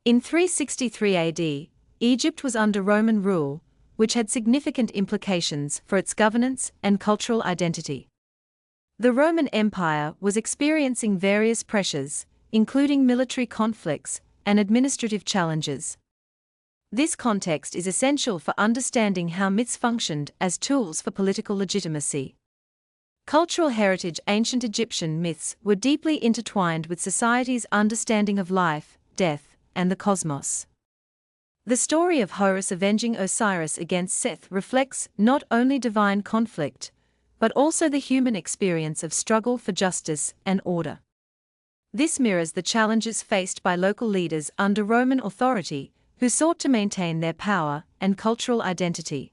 In 363 AD, Egypt was under Roman rule, which had significant implications for its governance and cultural identity. The Roman Empire was experiencing various pressures, including military conflicts and administrative challenges. This context is essential for understanding how myths functioned as tools for political legitimacy. Cultural heritage. Ancient Egyptian myths were deeply intertwined with society's understanding of life, death, and the cosmos. The story of Horus avenging Osiris against Seth reflects not only divine conflict, but also the human experience of struggle for justice and order. This mirrors the challenges faced by local leaders under Roman authority, who sought to maintain their power and cultural identity.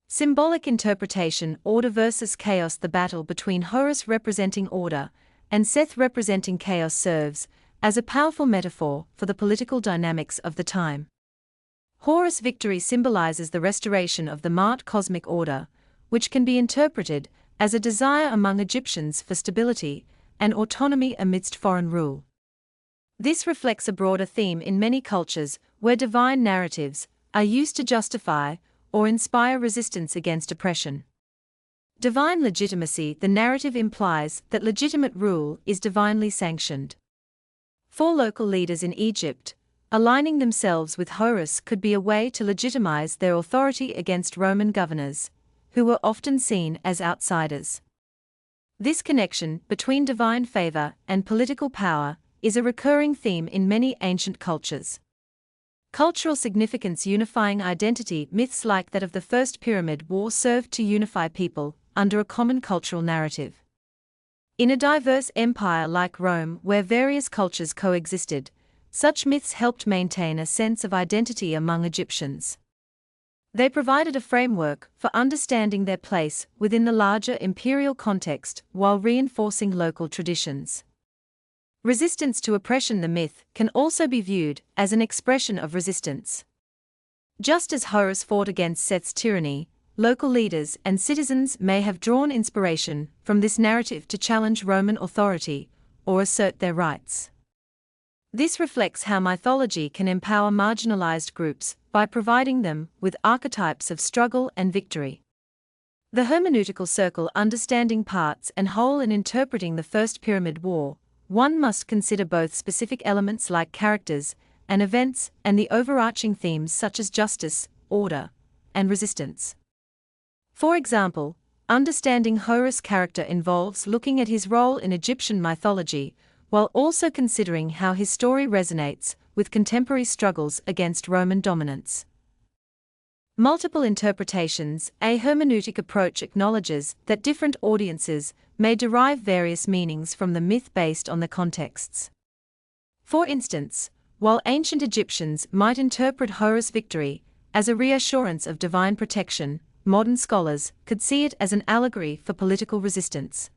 Symbolic interpretation. Order versus chaos. The battle between Horus representing order and Seth representing chaos serves as a powerful metaphor for the political dynamics of the time. Horus' victory symbolizes the restoration of the Ma'at cosmic order, which can be interpreted as a desire among Egyptians for stability and autonomy amidst foreign rule. This reflects a broader theme in many cultures where divine narratives are used to justify or inspire resistance against oppression. Divine legitimacy. The narrative implies that legitimate rule is divinely sanctioned. For local leaders in Egypt, aligning themselves with Horus could be a way to legitimize their authority against Roman governors, who were often seen as outsiders. This connection between divine favor and political power is a recurring theme in many ancient cultures. Cultural significance. Unifying identity. Myths like that of the First Pyramid War served to unify people under a common cultural narrative. In a diverse empire like Rome, where various cultures coexisted, such myths helped maintain a sense of identity among Egyptians. They provided a framework for understanding their place within the larger imperial context while reinforcing local traditions. Resistance to oppression. The myth can also be viewed as an expression of resistance. Just as Horus fought against Seth's tyranny, local leaders and citizens may have drawn inspiration from this narrative to challenge Roman authority or assert their rights. This reflects how mythology can empower marginalized groups by providing them with archetypes of struggle and victory. The hermeneutical circle. Understanding parts and whole. In interpreting the First Pyramid War, one must consider both specific elements like characters and events and the overarching themes such as justice, order, and resistance. For example, understanding Horus' character involves looking at his role in Egyptian mythology, while also considering how his story resonates with contemporary struggles against Roman dominance. Multiple interpretations. A hermeneutic approach acknowledges that different audiences may derive various meanings from the myth based on the contexts. For instance, while ancient Egyptians might interpret Horus' victory as a reassurance of divine protection, modern scholars could see it as an allegory for political resistance.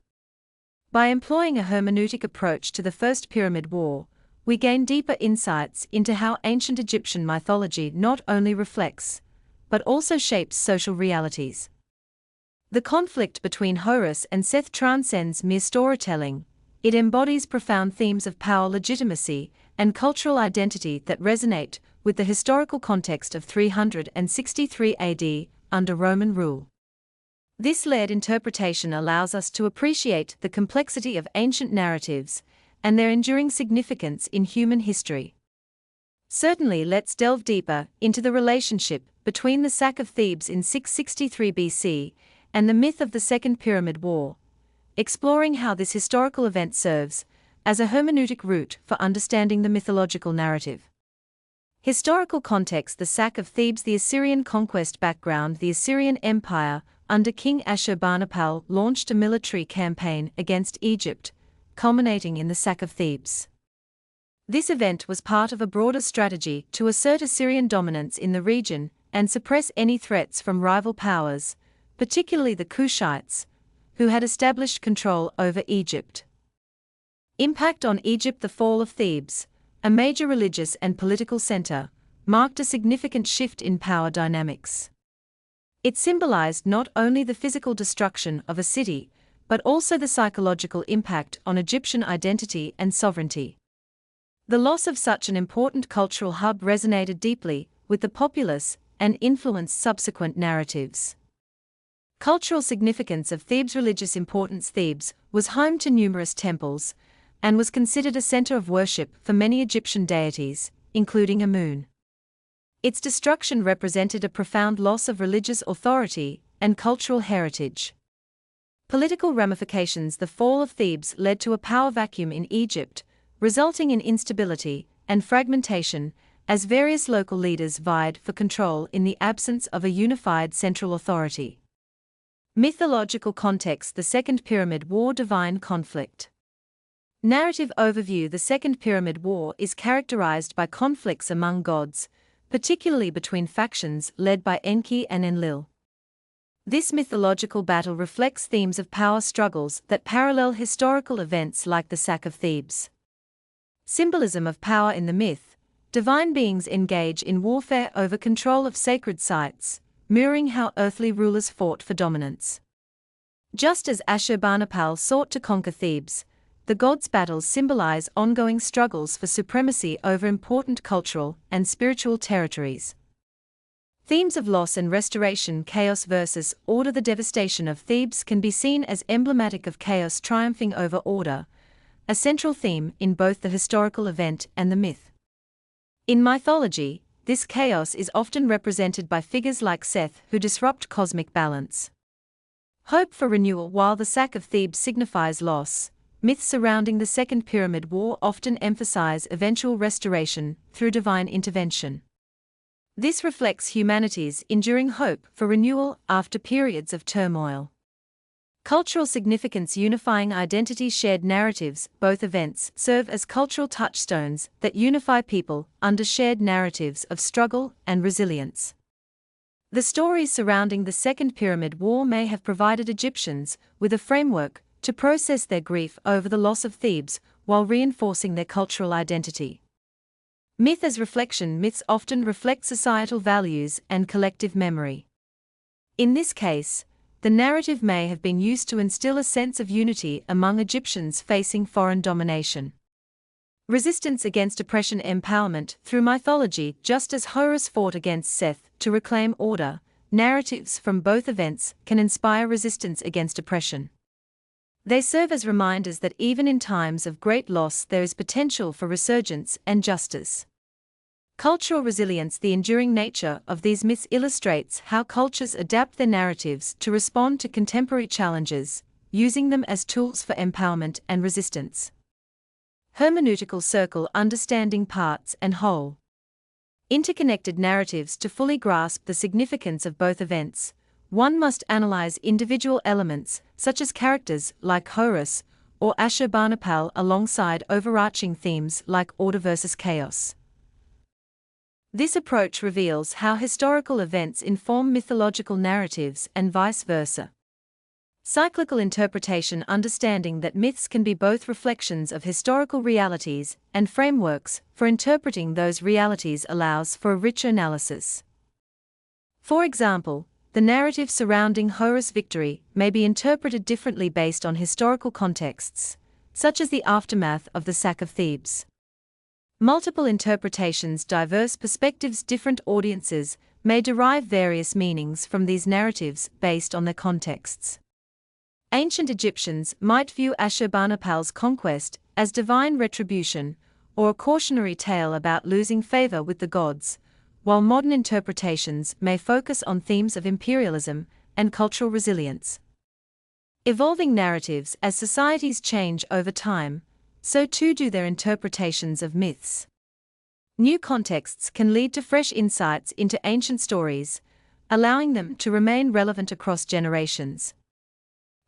By employing a hermeneutic approach to the First Pyramid War, we gain deeper insights into how ancient Egyptian mythology not only reflects, but also shapes social realities. The conflict between Horus and Seth transcends mere storytelling. It embodies profound themes of power, legitimacy, and cultural identity that resonate with the historical context of 363 AD under Roman rule. This layered interpretation allows us to appreciate the complexity of ancient narratives and their enduring significance in human history. Certainly, let's delve deeper into the relationship between the sack of Thebes in 663 BC and the myth of the Second Pyramid War, exploring how this historical event serves as a hermeneutic route for understanding the mythological narrative. Historical context. The sack of Thebes. The Assyrian conquest. Background. The Assyrian Empire under King Ashurbanipal launched a military campaign against Egypt, culminating in the sack of Thebes. This event was part of a broader strategy to assert Assyrian dominance in the region and suppress any threats from rival powers, particularly the Kushites, who had established control over Egypt. Impact on Egypt. The fall of Thebes, a major religious and political center, marked a significant shift in power dynamics. It symbolized not only the physical destruction of a city, but also the psychological impact on Egyptian identity and sovereignty. The loss of such an important cultural hub resonated deeply with the populace and influenced subsequent narratives. Cultural significance of Thebes. Religious importance. Thebes was home to numerous temples and was considered a center of worship for many Egyptian deities, including Amun. Its destruction represented a profound loss of religious authority and cultural heritage. Political ramifications. The fall of Thebes led to a power vacuum in Egypt, resulting in instability and fragmentation as various local leaders vied for control in the absence of a unified central authority. Mythological context. The Second Pyramid War. Divine conflict. Narrative overview. The Second Pyramid War is characterized by conflicts among gods, particularly between factions led by Enki and Enlil. This mythological battle reflects themes of power struggles that parallel historical events like the sack of Thebes. Symbolism of power. In the myth, divine beings engage in warfare over control of sacred sites, mirroring how earthly rulers fought for dominance. Just as Ashurbanipal sought to conquer Thebes, the gods' battles symbolize ongoing struggles for supremacy over important cultural and spiritual territories. Themes of loss and restoration. Chaos versus order. The devastation of Thebes can be seen as emblematic of chaos triumphing over order, a central theme in both the historical event and the myth. In mythology, this chaos is often represented by figures like Seth who disrupt cosmic balance. Hope for renewal. While the sack of Thebes signifies loss, myths surrounding the Second Pyramid War often emphasize eventual restoration through divine intervention. This reflects humanity's enduring hope for renewal after periods of turmoil. Cultural significance. Unifying identity. Shared narratives. Both events serve as cultural touchstones that unify people under shared narratives of struggle and resilience. The stories surrounding the Second Pyramid War may have provided Egyptians with a framework to process their grief over the loss of Thebes while reinforcing their cultural identity. Myth as reflection. Myths often reflect societal values and collective memory. In this case, the narrative may have been used to instill a sense of unity among Egyptians facing foreign domination. Resistance against oppression. Empowerment. Through mythology. Just as Horus fought against Seth to reclaim order, narratives from both events can inspire resistance against oppression. They serve as reminders that even in times of great loss there is potential for resurgence and justice. Cultural resilience. The enduring nature of these myths illustrates how cultures adapt their narratives to respond to contemporary challenges, using them as tools for empowerment and resistance. Hermeneutical circle. Understanding parts and whole. Interconnected narratives. To fully grasp the significance of both events, one must analyze individual elements, such as characters like Horus or Ashurbanipal, alongside overarching themes like order versus chaos. This approach reveals how historical events inform mythological narratives and vice versa. Cyclical interpretation. Understanding that myths can be both reflections of historical realities and frameworks for interpreting those realities allows for a richer analysis. For example, the narrative surrounding Horus' victory may be interpreted differently based on historical contexts, such as the aftermath of the sack of Thebes. Multiple interpretations. Diverse perspectives. Different audiences may derive various meanings from these narratives based on their contexts. Ancient Egyptians might view Ashurbanipal's conquest as divine retribution or a cautionary tale about losing favor with the gods, while modern interpretations may focus on themes of imperialism and cultural resilience. Evolving narratives. As societies change over time, so too do their interpretations of myths. New contexts can lead to fresh insights into ancient stories, allowing them to remain relevant across generations.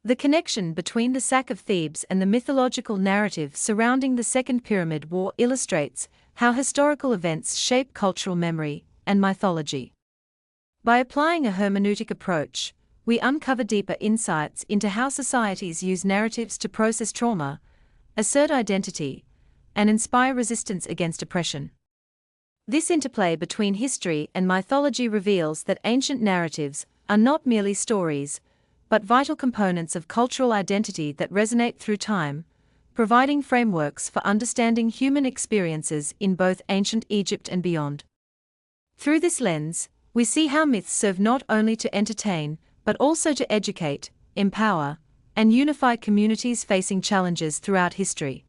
The connection between the sack of Thebes and the mythological narrative surrounding the Second Pyramid War illustrates how historical events shape cultural memory and mythology. By applying a hermeneutic approach, we uncover deeper insights into how societies use narratives to process trauma, assert identity, and inspire resistance against oppression. This interplay between history and mythology reveals that ancient narratives are not merely stories, but vital components of cultural identity that resonate through time, providing frameworks for understanding human experiences in both ancient Egypt and beyond. Through this lens, we see how myths serve not only to entertain, but also to educate, empower, and unify communities facing challenges throughout history.